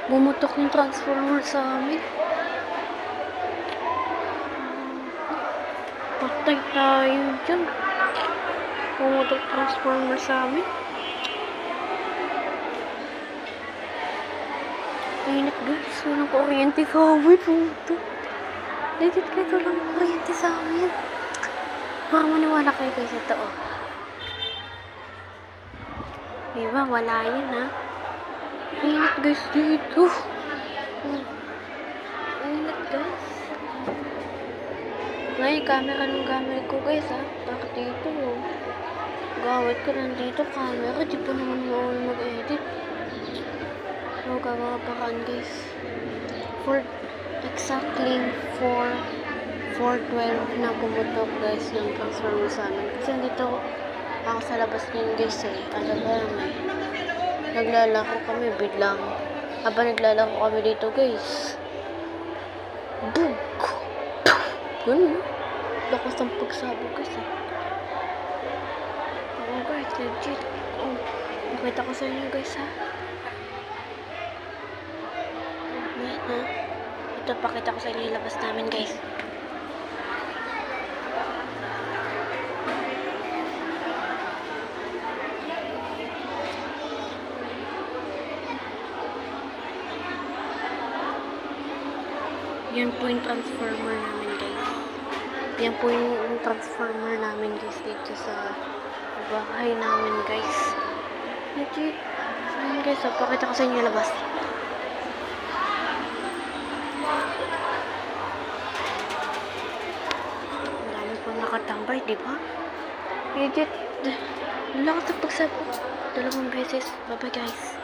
Bumutok yung transformer sa amin. Patay tayo dyan. Bumutok transformer sa amin. Init guys. Walang kuryente sa amin. Bumutok. Legit kayo walang kuryente sa amin. Baka maniwala kayo guys ito oh. Diba? Wala yan ha. Init guys dito. Init guys. Ngayon, camera ng gamit ko guys ha. Bakit dito oh. Gawit ko nandito camera. Di pa naman ako mag-edit. So, gagawa paraan guys. Exactly 4:12 na pumutok guys yung transformer sa amin. Kasi nandito ako sa labas ngayon guys eh. Alam mo naman. Naglalako kami biglang. Habang naglalako kami dito guys. Boom! Ganun. Lakas ng pagsabog guys eh. Oo guys, legit. Oh, nakita ko sa inyo guys ha. Ayan ha. Ito, pakita ko sa inyo yung labas namin guys. Yan po yung transformer namin guys. Yan po yung transformer namin guys dito sa bahay namin guys. Legit. Ayan guys, so, pakita ko sa inyo labas. Ang dami pang nakatambay, di ba? Legit. Lakas ng pagsabog. 2 beses. Bye bye guys.